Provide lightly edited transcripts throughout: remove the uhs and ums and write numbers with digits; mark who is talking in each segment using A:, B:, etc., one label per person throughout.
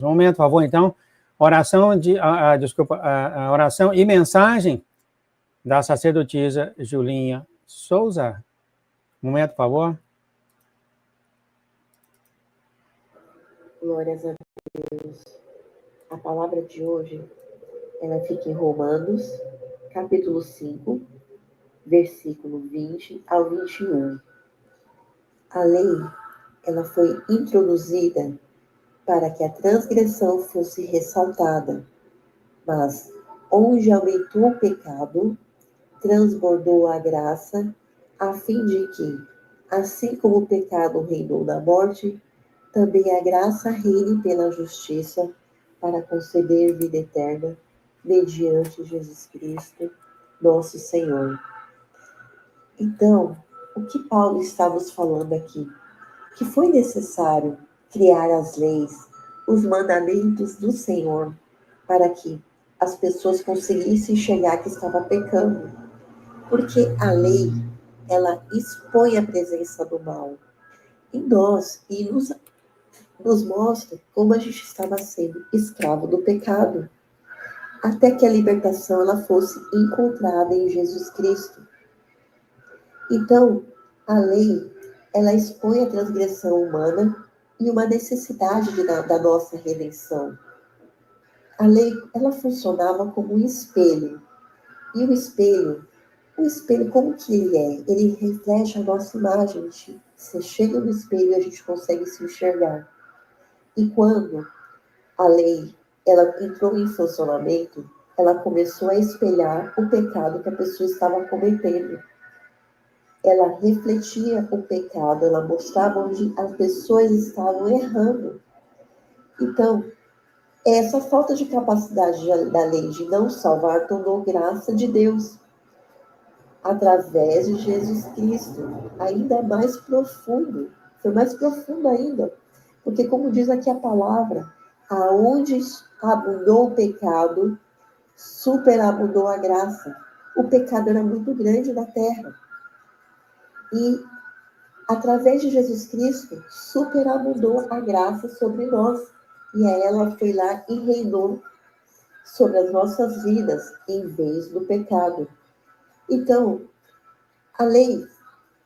A: Um momento, por favor, então. Oração a oração e mensagem da sacerdotisa Julinha Souza. Um momento, por favor.
B: Glórias a Deus. A palavra de hoje, ela fica em Romanos, capítulo 5, versículo 20 ao 21. A lei, ela foi introduzida para que a transgressão fosse ressaltada, mas onde aumentou o pecado, transbordou a graça, a fim de que, assim como o pecado reinou na morte, também a graça reine pela justiça para conceder vida eterna, mediante Jesus Cristo, nosso Senhor. Então, o que Paulo está nos falando aqui? Que foi necessário criar as leis, os mandamentos do Senhor, para que as pessoas conseguissem enxergar que estava pecando. Porque a lei, ela expõe a presença do mal em nós e nos mostra como a gente estava sendo escravo do pecado, até que a libertação ela fosse encontrada em Jesus Cristo. Então, a lei, ela expõe a transgressão humana e uma necessidade da nossa redenção. A lei, ela funcionava como um espelho. E o espelho como que ele é? Ele reflete a nossa imagem. Você chega no espelho e a gente consegue se enxergar. E quando a lei, ela entrou em funcionamento, ela começou a espelhar o pecado que a pessoa estava cometendo. Ela refletia o pecado, ela mostrava onde as pessoas estavam errando. Então, essa falta de capacidade da lei de não salvar tornou graça de Deus, através de Jesus Cristo, ainda mais profundo. Foi mais profundo ainda, porque como diz aqui a palavra, aonde abundou o pecado, superabundou a graça. O pecado era muito grande na terra. E, através de Jesus Cristo, superabundou a graça sobre nós. E ela foi lá e reinou sobre as nossas vidas, em vez do pecado. Então, a lei,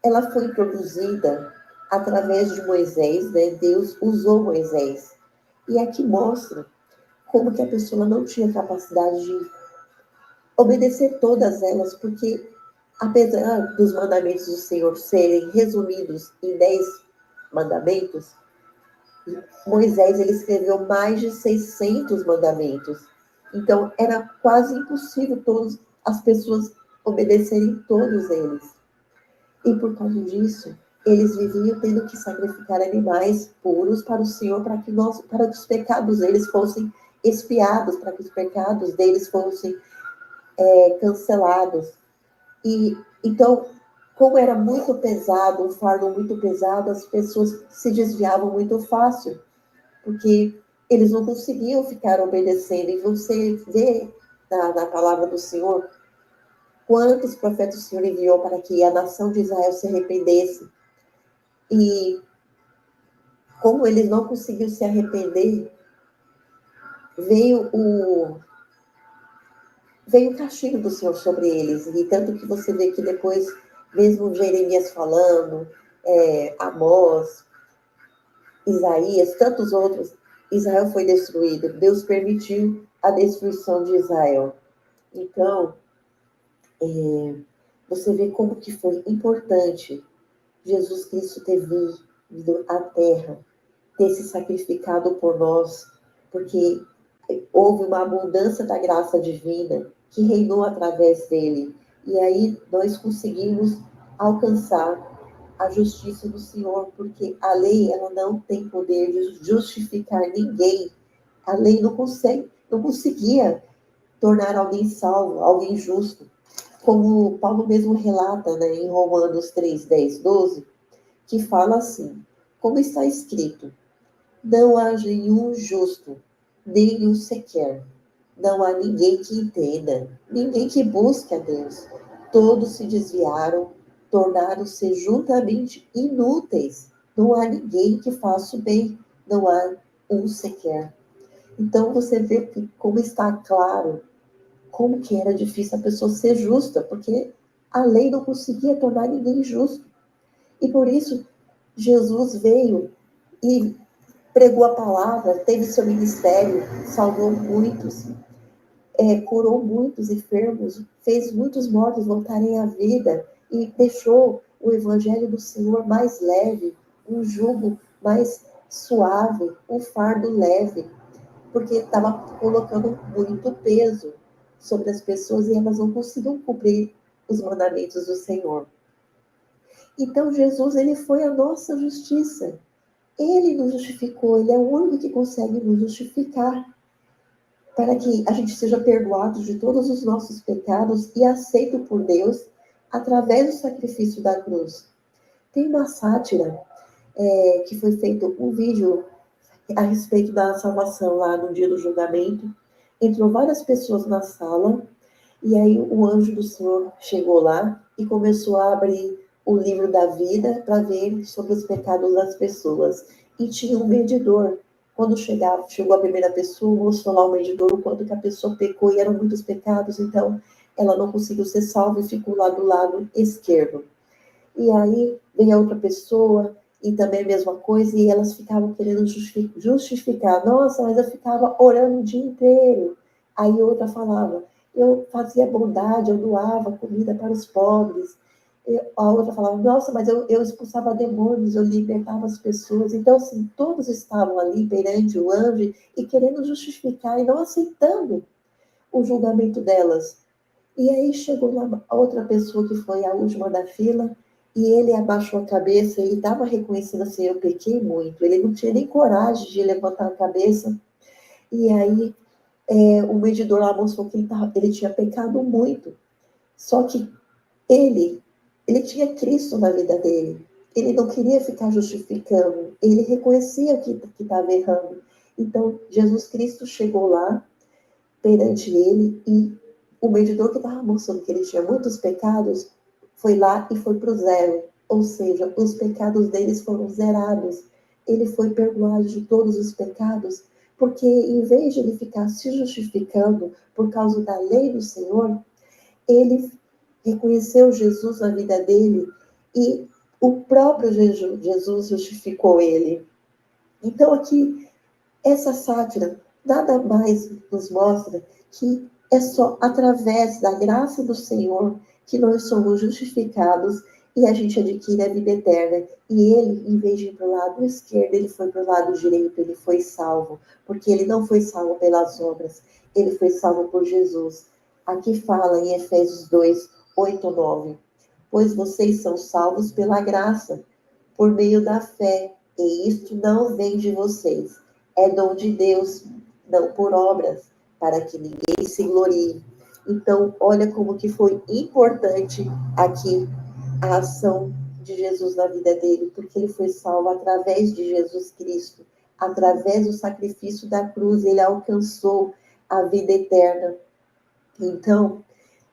B: ela foi introduzida através de Moisés, né? Deus usou Moisés. E aqui mostra como que a pessoa não tinha capacidade de obedecer todas elas, porque apesar dos mandamentos do Senhor serem resumidos em 10 mandamentos, Moisés ele escreveu mais de 600 mandamentos. Então, era quase impossível as pessoas obedecerem todos eles. E por causa disso, eles viviam tendo que sacrificar animais puros para o Senhor, para que os pecados deles fossem expiados, para que os pecados deles fossem cancelados. E então, como era muito pesado, um fardo muito pesado, as pessoas se desviavam muito fácil, porque eles não conseguiam ficar obedecendo. E você vê na palavra do Senhor quantos profetas o Senhor enviou para que a nação de Israel se arrependesse. E como eles não conseguiam se arrepender, veio o castigo do Senhor sobre eles. E tanto que você vê que depois, mesmo Jeremias falando, Amós, Isaías, tantos outros, Israel foi destruído. Deus permitiu a destruição de Israel. Então, você vê como que foi importante Jesus Cristo ter vindo à Terra, ter se sacrificado por nós, porque houve uma abundância da graça divina que reinou através dele. E aí nós conseguimos alcançar a justiça do Senhor, porque a lei ela não tem poder de justificar ninguém. A lei não conseguia tornar alguém salvo, alguém justo. Como Paulo mesmo relata, né, em Romanos 3, 10, 12, que fala assim, como está escrito, não há nenhum justo, nenhum sequer. Não há ninguém que entenda, ninguém que busque a Deus. Todos se desviaram, tornaram-se juntamente inúteis. Não há ninguém que faça o bem, não há um sequer. Então você vê como está claro, como que era difícil a pessoa ser justa, porque a lei não conseguia tornar ninguém justo. E por isso Jesus veio e pregou a palavra, teve seu ministério, salvou muitos, curou muitos enfermos, fez muitos mortos voltarem à vida e deixou o evangelho do Senhor mais leve, um jugo mais suave, um fardo leve, porque estava colocando muito peso sobre as pessoas e elas não conseguiam cumprir os mandamentos do Senhor. Então Jesus, ele foi a nossa justiça. Ele nos justificou, ele é o único que consegue nos justificar, para que a gente seja perdoado de todos os nossos pecados e aceito por Deus através do sacrifício da cruz. Tem uma sátira que foi feito um vídeo a respeito da salvação lá no dia do julgamento. Entrou várias pessoas na sala e aí o anjo do Senhor chegou lá e começou a abrir o livro da vida para ver sobre os pecados das pessoas. E tinha um medidor. Quando chegou a primeira pessoa, mostrou lá o medidor, o quanto que a pessoa pecou, e eram muitos pecados, então ela não conseguiu ser salva e ficou lá do lado esquerdo. E aí vem a outra pessoa, e também a mesma coisa, e elas ficavam querendo justificar. Nossa, mas eu ficava orando o dia inteiro. Aí outra falava, eu fazia bondade, eu doava comida para os pobres. E a outra falava, nossa, mas eu expulsava demônios, eu libertava as pessoas. Então, assim, todos estavam ali perante o anjo e querendo justificar e não aceitando o julgamento delas. E aí chegou a outra pessoa que foi a última da fila, e ele abaixou a cabeça, ele estava reconhecendo assim, eu pequei muito, ele não tinha nem coragem de levantar a cabeça, e aí o medidor lá mostrou que ele tinha pecado muito, só que ele tinha Cristo na vida dele, ele não queria ficar justificando, ele reconhecia que estava errando, então Jesus Cristo chegou lá, perante ele, e o medidor que estava mostrando que ele tinha muitos pecados foi lá e foi para o zero, ou seja, os pecados deles foram zerados. Ele foi perdoado de todos os pecados, porque em vez de ele ficar se justificando por causa da lei do Senhor, ele reconheceu Jesus na vida dele e o próprio Jesus justificou ele. Então aqui essa sátira nada mais nos mostra que é só através da graça do Senhor que nós somos justificados e a gente adquire a vida eterna. E ele, em vez de ir para o lado esquerdo, ele foi para o lado direito, ele foi salvo, porque ele não foi salvo pelas obras, ele foi salvo por Jesus. Aqui fala em Efésios 2, 8, 9. Pois vocês são salvos pela graça, por meio da fé, e isto não vem de vocês. É dom de Deus, não por obras, para que ninguém se glorie. Então, olha como que foi importante aqui a ação de Jesus na vida dele, porque ele foi salvo através de Jesus Cristo, através do sacrifício da cruz, ele alcançou a vida eterna. Então,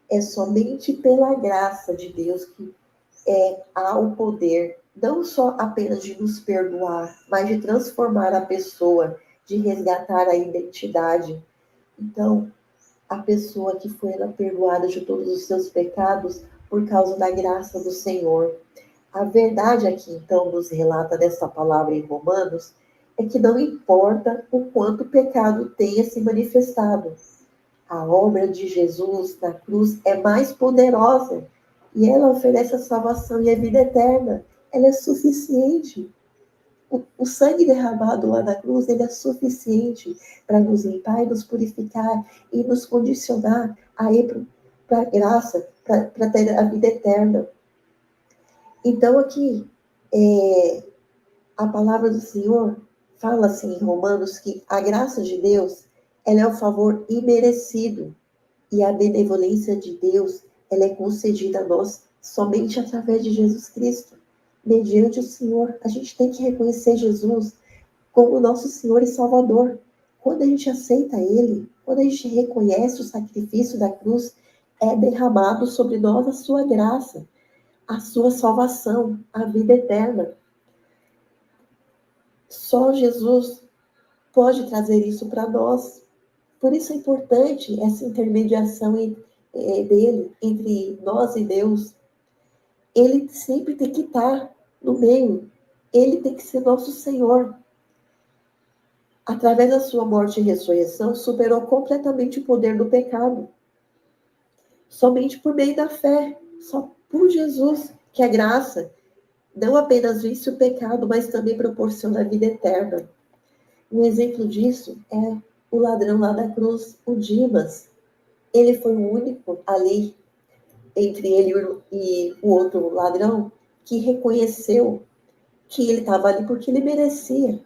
B: é somente pela graça de Deus que há o poder, não só apenas de nos perdoar, mas de transformar a pessoa, de resgatar a identidade. Então, a pessoa que foi perdoada de todos os seus pecados por causa da graça do Senhor. A verdade aqui, então, nos relata dessa palavra em Romanos, é que não importa o quanto o pecado tenha se manifestado. A obra de Jesus na cruz é mais poderosa e ela oferece a salvação e a vida eterna. Ela é suficiente. O sangue derramado lá na cruz, ele é suficiente para nos limpar e nos purificar e nos condicionar a ir para a graça, para ter a vida eterna. Então, aqui, a palavra do Senhor fala assim em Romanos que a graça de Deus, ela é um favor imerecido e a benevolência de Deus, ela é concedida a nós somente através de Jesus Cristo. Mediante o Senhor, a gente tem que reconhecer Jesus como nosso Senhor e Salvador. Quando a gente aceita Ele, quando a gente reconhece o sacrifício da cruz, é derramado sobre nós a sua graça, a sua salvação, a vida eterna. Só Jesus pode trazer isso para nós. Por isso é importante essa intermediação dele entre nós e Deus. Ele sempre tem que estar no meio. Ele tem que ser nosso Senhor. Através da sua morte e ressurreição, superou completamente o poder do pecado. Somente por meio da fé, só por Jesus, que é graça, não apenas vence o pecado, mas também proporciona a vida eterna. Um exemplo disso é o ladrão lá da cruz, o Dimas. Ele foi o único ali, entre ele e o outro ladrão, que reconheceu que ele estava ali porque ele merecia.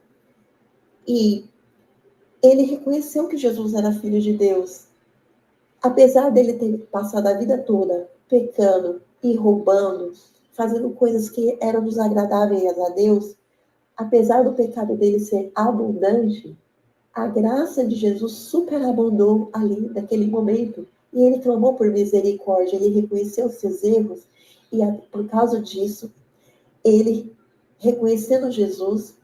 B: E ele reconheceu que Jesus era filho de Deus. Apesar dele ter passado a vida toda pecando e roubando, fazendo coisas que eram desagradáveis a Deus, apesar do pecado dele ser abundante, a graça de Jesus superabundou ali naquele momento. E ele clamou por misericórdia, ele reconheceu os seus erros, e por causa disso, ele, reconhecendo Jesus,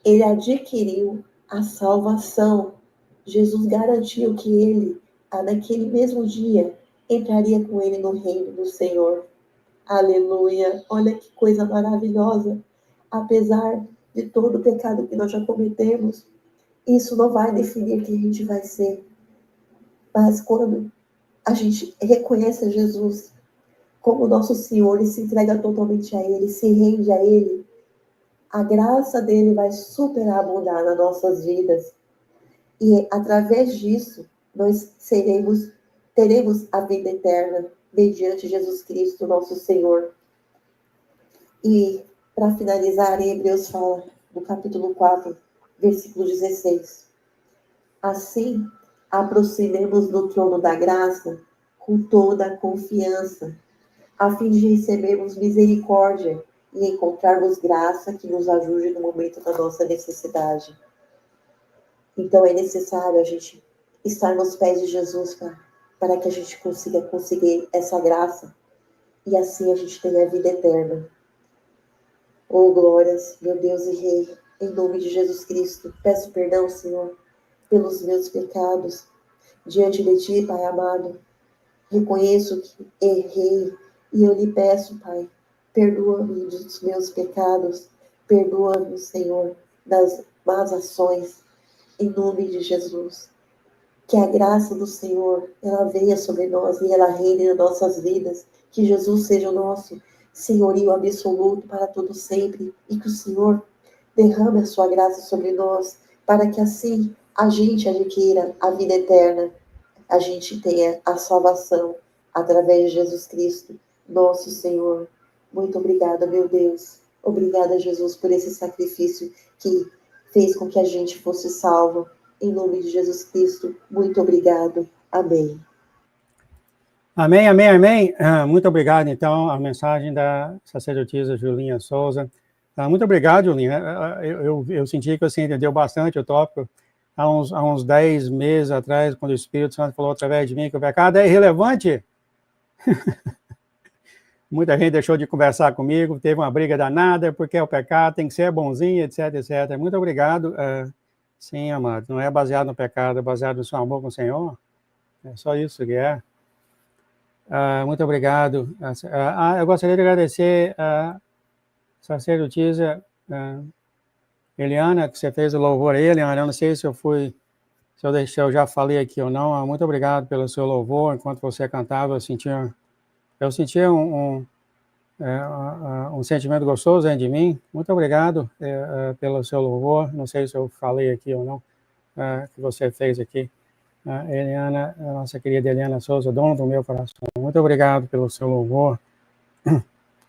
B: ele adquiriu a salvação. Jesus garantiu que ele, naquele mesmo dia, entraria com ele no reino do Senhor. Aleluia! Olha que coisa maravilhosa! Apesar de todo o pecado que nós já cometemos, isso não vai definir quem a gente vai ser. Mas quando a gente reconhece Jesus como nosso Senhor e se entrega totalmente a Ele, se rende a Ele, a graça dele vai superabundar nas nossas vidas. E através disso, nós teremos a vida eterna mediante Jesus Cristo, nosso Senhor. E, para finalizar, em Hebreus fala, no capítulo 4, versículo 16. Assim, aproximemos do trono da graça com toda a confiança, a fim de recebermos misericórdia e encontrarmos graça que nos ajude no momento da nossa necessidade. Então é necessário a gente estar nos pés de Jesus para que a gente consiga conseguir essa graça e assim a gente tenha a vida eterna. Oh, glórias, meu Deus e Rei, em nome de Jesus Cristo, peço perdão, Senhor, pelos meus pecados diante de Ti, Pai amado. Reconheço que errei e eu lhe peço, Pai, perdoa-me dos meus pecados, perdoa-me, Senhor, das más ações, em nome de Jesus. Que a graça do Senhor, ela venha sobre nós e ela reine nas nossas vidas. Que Jesus seja o nosso senhorio absoluto para todo sempre e que o Senhor derrame a sua graça sobre nós para que assim a gente adquira a vida eterna, a gente tenha a salvação através de Jesus Cristo, nosso Senhor. Muito obrigada, meu Deus. Obrigada, Jesus, por esse sacrifício que fez com que a gente fosse salvo. Em nome de Jesus Cristo, muito obrigado. Amém.
A: Amém, amém, amém. Muito obrigado, então, a mensagem da sacerdotisa Julinha Souza. Muito obrigado, Julinha. Eu senti que você entendeu bastante o tópico. Há uns 10 meses atrás, quando o Espírito Santo falou através de mim que o pecado é irrelevante. Muita gente deixou de conversar comigo, teve uma briga danada, porque é o pecado, tem que ser bonzinho, etc, etc. Muito obrigado. Sim, amado, não é baseado no pecado, é baseado no seu amor com o Senhor. É só isso que é. Muito obrigado. Eu gostaria de agradecer a sacerdotisa Eliana, que você fez o louvor aí, Eliana. Eu não sei se eu já falei aqui ou não. Muito obrigado pelo seu louvor. Enquanto você cantava, eu sentia um sentimento gostoso dentro de mim. Muito obrigado pelo seu louvor. Não sei se eu falei aqui ou não, que você fez aqui. Eliana, a nossa querida Eliana Souza, dona do meu coração. Muito obrigado pelo seu louvor.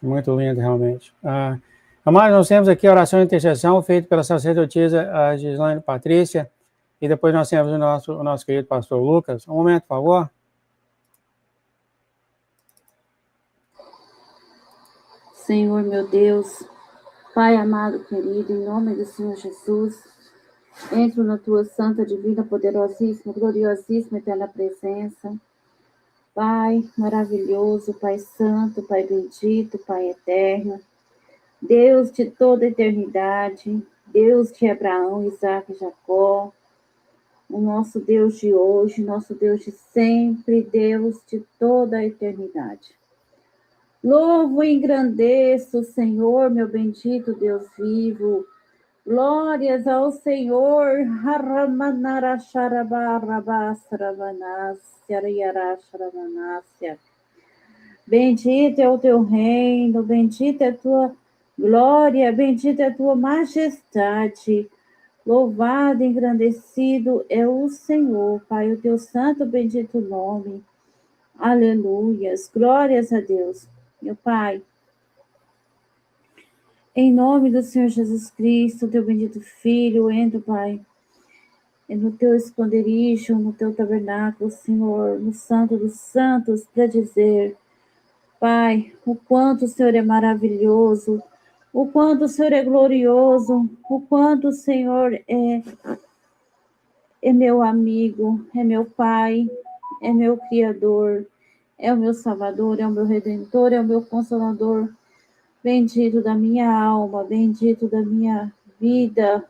A: Muito lindo, realmente. Mas nós temos aqui a oração de intercessão feita pela sacerdotisa Gislaine Patrícia, e depois nós temos o nosso querido pastor Lucas. Um momento, por favor.
C: Senhor, meu Deus, Pai amado, querido, em nome do Senhor Jesus, entro na tua santa, divina, poderosíssima, gloriosíssima, eterna presença. Pai maravilhoso, Pai santo, Pai bendito, Pai eterno, Deus de toda eternidade, Deus de Abraão, Isaque e Jacó, o nosso Deus de hoje, nosso Deus de sempre, Deus de toda a eternidade. Louvo e engrandeço o Senhor, meu bendito Deus vivo. Glórias ao Senhor. Bendito é o teu reino, bendita é a tua glória, bendita é a tua majestade. Louvado e engrandecido é o Senhor, Pai, o teu santo bendito nome. Aleluias, glórias a Deus. Meu Pai, em nome do Senhor Jesus Cristo, teu bendito Filho, entra, Pai, no teu esconderijo, no teu tabernáculo, Senhor, no Santo dos Santos, para dizer, Pai, o quanto o Senhor é maravilhoso, o quanto o Senhor é glorioso, o quanto o Senhor é meu amigo, é meu Pai, é meu Criador, é o meu Salvador, é o meu Redentor, é o meu Consolador. Bendito da minha alma, bendito da minha vida.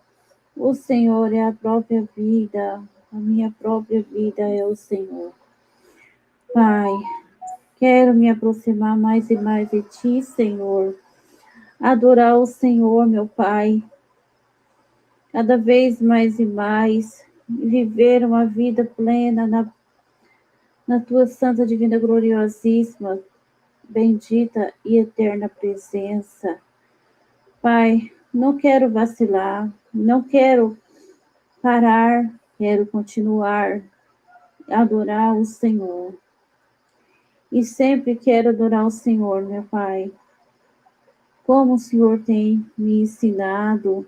C: O Senhor é a própria vida, a minha própria vida é o Senhor. Pai, quero me aproximar mais e mais de Ti, Senhor. Adorar o Senhor, meu Pai, cada vez mais e mais. Viver uma vida plena na Tua santa, divina, gloriosíssima, bendita e eterna presença. Pai, não quero vacilar, não quero parar, quero continuar a adorar o Senhor. E sempre quero adorar o Senhor, meu Pai, como o Senhor tem me ensinado,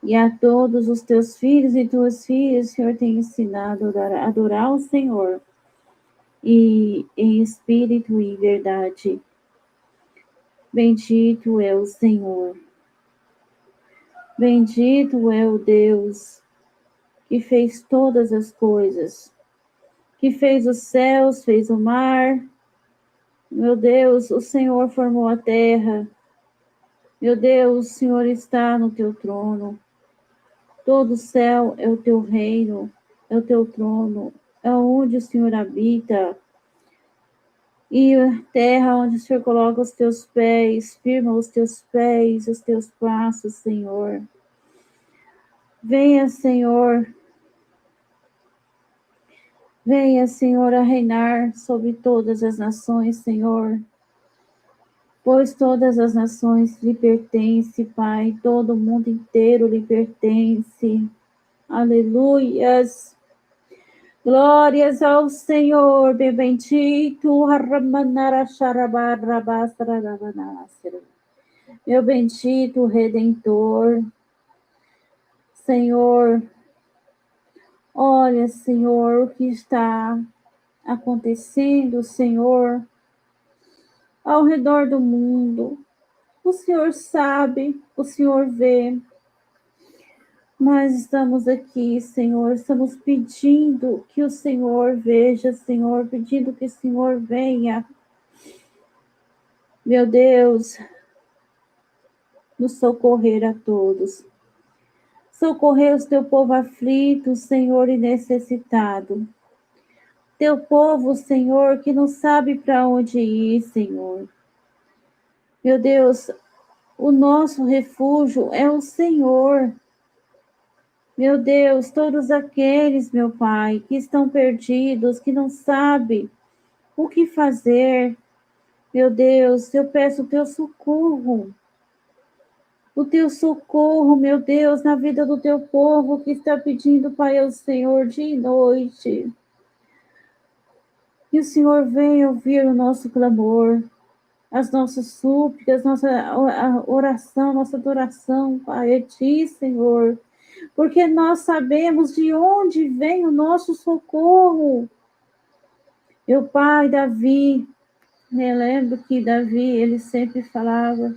C: e a todos os teus filhos e tuas filhas, o Senhor tem ensinado a adorar o Senhor, e em espírito e verdade. Bendito é o Senhor. Bendito é o Deus que fez todas as coisas, que fez os céus, fez o mar. Meu Deus, o Senhor formou a terra. Meu Deus, o Senhor está no teu trono. Todo o céu é o teu reino, é o teu trono, é onde o Senhor habita. E a terra onde o Senhor coloca os teus pés, firma os teus pés, os teus passos, Senhor. Venha, Senhor. Venha, Senhor, a reinar sobre todas as nações, Senhor. Pois todas as nações lhe pertencem, Pai. Todo o mundo inteiro lhe pertence. Aleluias. Glórias ao Senhor, bem bendito. Meu bendito Redentor. Senhor, olha, Senhor, o que está acontecendo, Senhor, ao redor do mundo. O Senhor sabe, o Senhor vê. Nós estamos aqui, Senhor, estamos pedindo que o Senhor veja, Senhor, pedindo que o Senhor venha. Meu Deus, nos socorrer a todos. Socorrer os teu povo aflito, Senhor, e necessitado. Teu povo, Senhor, que não sabe para onde ir, Senhor. Meu Deus, o nosso refúgio é o Senhor. Meu Deus, todos aqueles, meu Pai, que estão perdidos, que não sabem o que fazer, meu Deus, eu peço o teu socorro. O teu socorro, meu Deus, na vida do teu povo que está pedindo, Pai, ao Senhor dia e noite. Que o Senhor venha ouvir o nosso clamor, as nossas súplicas, nossa oração, nossa adoração, Pai, a Ti, Senhor. Porque nós sabemos de onde vem o nosso socorro. Meu pai, Davi, eu lembro que Davi, ele sempre falava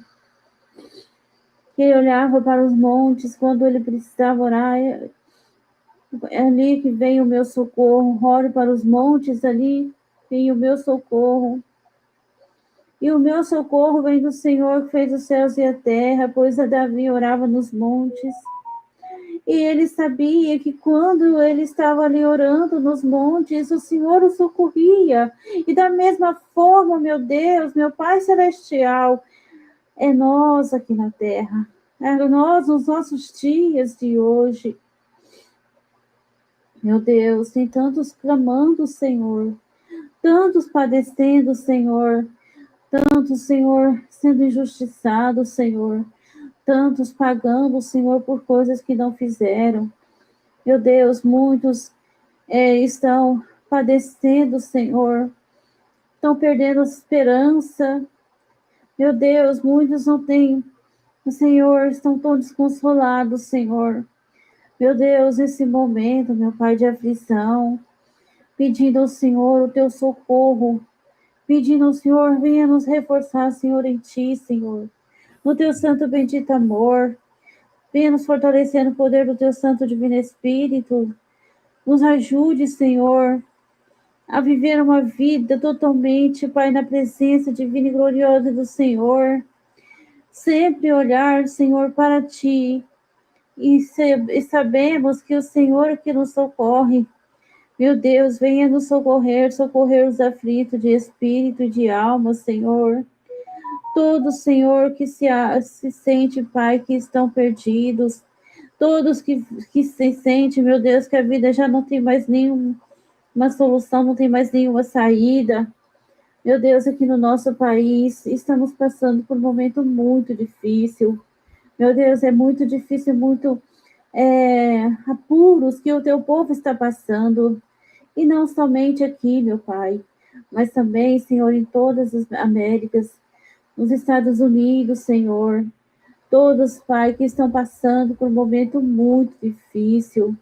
C: que ele olhava para os montes quando ele precisava orar. É ali que vem o meu socorro. Oro para os montes, ali vem o meu socorro. E o meu socorro vem do Senhor que fez os céus e a terra, pois a Davi orava nos montes. E ele sabia que quando ele estava ali orando nos montes, o Senhor o socorria. E da mesma forma, meu Deus, meu Pai Celestial, é nós aqui na terra, é nós nos nossos dias de hoje. Meu Deus, tem tantos clamando, Senhor, tantos padecendo, Senhor, tantos, Senhor, sendo injustiçados, Senhor, tantos pagando, Senhor, por coisas que não fizeram. Meu Deus, muitos estão padecendo, Senhor, estão perdendo a esperança. Meu Deus, muitos não têm, Senhor, estão tão desconsolados, Senhor. Meu Deus, nesse momento, meu Pai, de aflição, pedindo ao Senhor o teu socorro, pedindo ao Senhor, venha nos reforçar, Senhor, em ti, Senhor, no teu santo bendito amor, venha nos fortalecer no poder do teu santo divino Espírito, nos ajude, Senhor, a viver uma vida totalmente, Pai, na presença divina e gloriosa do Senhor, sempre olhar, Senhor, para ti, e sabemos que o Senhor que nos socorre. Meu Deus, venha nos socorrer, socorrer os aflitos de espírito e de alma, Senhor. Todos, Senhor, que se sente, Pai, que estão perdidos. Todos que se sentem, meu Deus, que a vida já não tem mais nenhuma solução, não tem mais nenhuma saída. Meu Deus, aqui no nosso país, estamos passando por um momento muito difícil. Meu Deus, é muito difícil, muito apuros que o teu povo está passando. E não somente aqui, meu Pai, mas também, Senhor, em todas as Américas, nos Estados Unidos, Senhor. Todos, Pai, que estão passando por um momento muito difícil.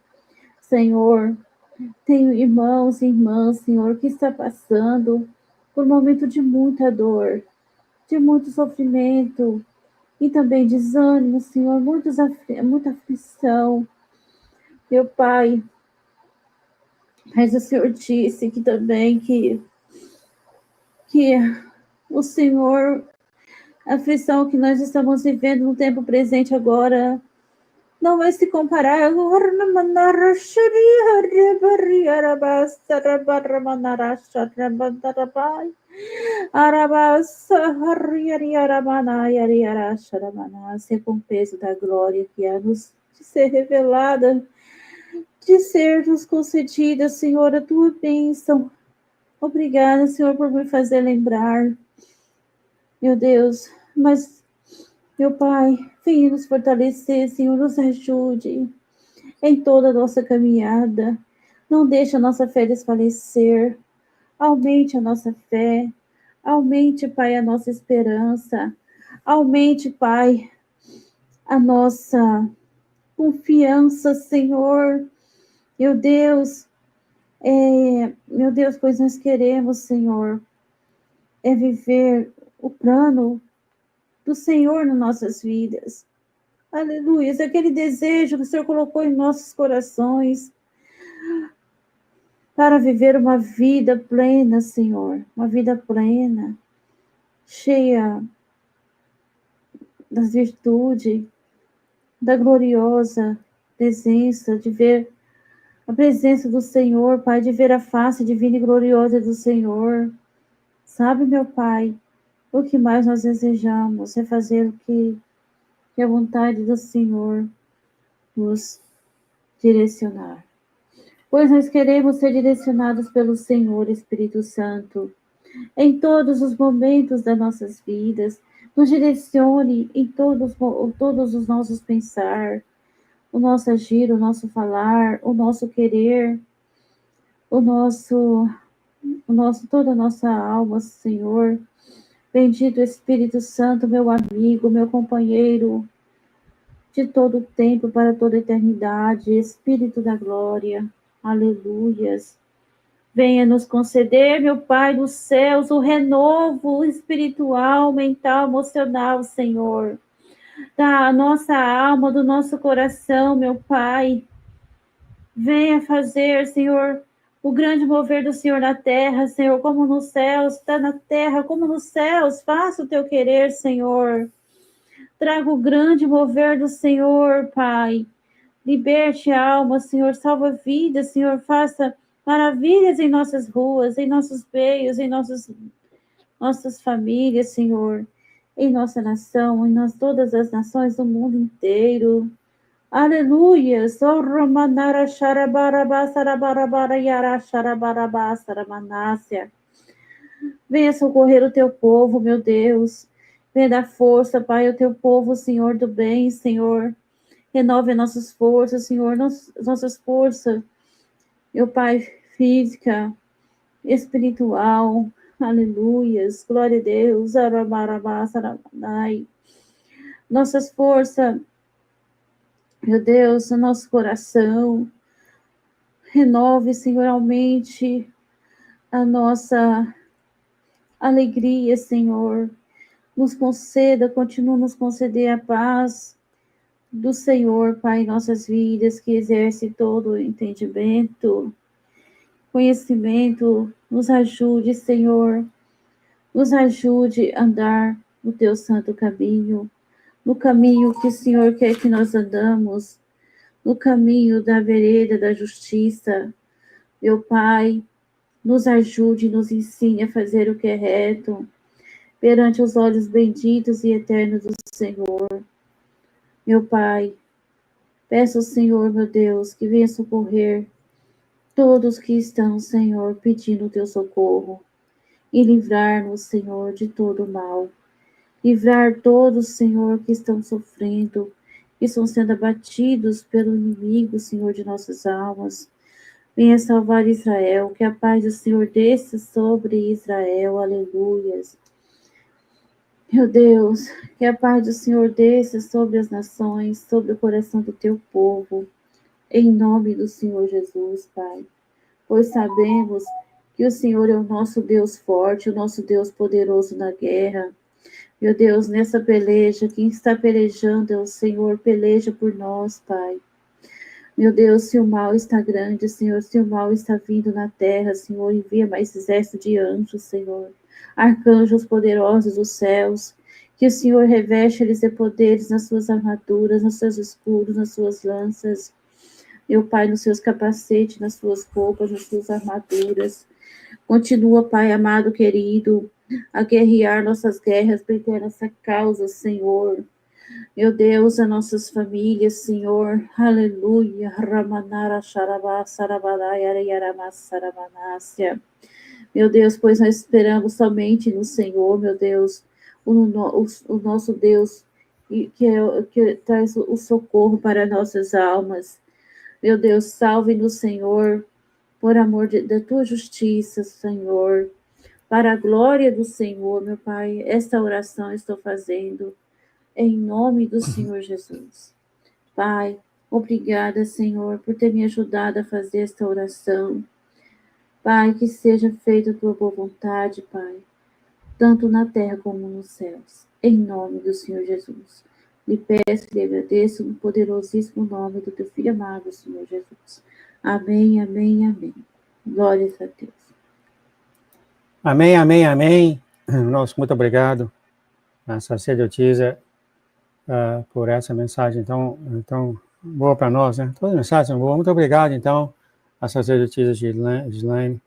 C: Senhor, tenho irmãos e irmãs, Senhor, que está passando por um momento de muita dor, de muito sofrimento e também desânimo, Senhor, muita aflição. Meu Pai, mas o Senhor disse que também que o Senhor, a aflição que nós estamos vivendo no tempo presente agora, não vai se comparar. Ser com o peso da glória que há nos de ser revelada, de ser nos concedida, Senhor, a tua bênção. Obrigada, Senhor, por me fazer lembrar, meu Deus, mas, meu Pai, venha nos fortalecer, Senhor, nos ajude em toda a nossa caminhada. Não deixe a nossa fé desfalecer. Aumente a nossa fé. Aumente, Pai, a nossa esperança. Aumente, Pai, a nossa confiança, Senhor. Meu Deus, pois nós queremos, Senhor, viver o plano do Senhor nas nossas vidas. Aleluia, é aquele desejo que o Senhor colocou em nossos corações para viver uma vida plena, Senhor, uma vida plena, cheia das virtudes, da gloriosa presença, de ver a presença do Senhor, Pai, de ver a face divina e gloriosa do Senhor. Sabe, meu Pai, o que mais nós desejamos é fazer o que a vontade do Senhor nos direcionar. Pois nós queremos ser direcionados pelo Senhor Espírito Santo em todos os momentos das nossas vidas. Nos direcione em todos os nossos pensar, o nosso agir, o nosso falar, o nosso querer, toda a nossa alma, Senhor. Bendito Espírito Santo, meu amigo, meu companheiro, de todo o tempo para toda a eternidade, Espírito da glória, aleluias. Venha nos conceder, meu Pai dos céus, o renovo espiritual, mental, emocional, Senhor, da nossa alma, do nosso coração, meu Pai. Venha fazer, Senhor, o grande mover do Senhor na terra, Senhor, como nos céus, está na terra, como nos céus, faça o teu querer, Senhor. Traga o grande mover do Senhor, Pai. liberte a alma, Senhor, salva vidas, Senhor, faça maravilhas em nossas ruas, em nossos meios, em nossas famílias, Senhor, em nossa nação, todas as nações do mundo inteiro. Aleluia. Sorromanara Sharabaraba Sarabarabara Yara Sharabaraba Saramanácia. Venha socorrer o teu povo, meu Deus. Venha dar força, Pai, ao teu povo, Senhor do bem, Senhor. Renove nossas forças, Senhor, nossas forças, meu Pai, física, espiritual. Aleluias. Glória a Deus. Arabarabá Saramanai. Nossas forças, meu Deus, no nosso coração. Renove, Senhor, aumente a nossa alegria, Senhor. Nos conceda, continua nos conceder a paz do Senhor, Pai, em nossas vidas, que exerce todo o entendimento, conhecimento. Nos ajude, Senhor. Nos ajude a andar no teu santo caminho, no caminho que o Senhor quer que nós andamos, no caminho da vereda da justiça. Meu Pai, nos ajude, nos ensine a fazer o que é reto, perante os olhos benditos e eternos do Senhor. Meu Pai, peço ao Senhor, meu Deus, que venha socorrer todos que estão, Senhor, pedindo o teu socorro, e livrar-nos, Senhor, de todo o mal. Livrar todos, Senhor, que estão sofrendo, que estão sendo abatidos pelo inimigo, Senhor, de nossas almas. Venha salvar Israel, que a paz do Senhor desça sobre Israel, aleluias. Meu Deus, que a paz do Senhor desça sobre as nações, sobre o coração do teu povo, em nome do Senhor Jesus, Pai. Pois sabemos que o Senhor é o nosso Deus forte, o nosso Deus poderoso na guerra. Meu Deus, nessa peleja, quem está pelejando é o Senhor, peleja por nós, Pai. Meu Deus, se o mal está grande, Senhor, se o mal está vindo na terra, Senhor, envia mais exército de anjos, Senhor. Arcanjos poderosos dos céus, que o Senhor reveste-lhes de poderes nas suas armaduras, nos seus escudos, nas suas lanças. Meu Pai, nos seus capacetes, nas suas roupas, nas suas armaduras. Continua, Pai amado, querido, a guerrear nossas guerras, pela nossa causa, Senhor. Meu Deus, as nossas famílias, Senhor, aleluia, Ramanara Sharabá, Sarabadaya, Yarama, Saramanácia. Meu Deus, pois nós esperamos somente no Senhor, meu Deus, o nosso Deus, que traz o socorro para nossas almas. Meu Deus, salve-nos, Senhor, por amor da tua justiça, Senhor, para a glória do Senhor, meu Pai. Esta oração estou fazendo em nome do Senhor Jesus. Pai, obrigada, Senhor, por ter me ajudado a fazer esta oração. Pai, que seja feita a tua boa vontade, Pai, tanto na terra como nos céus. Em nome do Senhor Jesus. Lhe peço e lhe agradeço no poderosíssimo nome do teu Filho amado, Senhor Jesus. Amém, amém, amém. Glórias a Deus.
A: Amém, amém, amém. Nosso muito obrigado, a sacerdotisa, por essa mensagem tão boa para nós, né? Todas as mensagens são boas. Muito obrigado, então, a sacerdotisa Gislaine.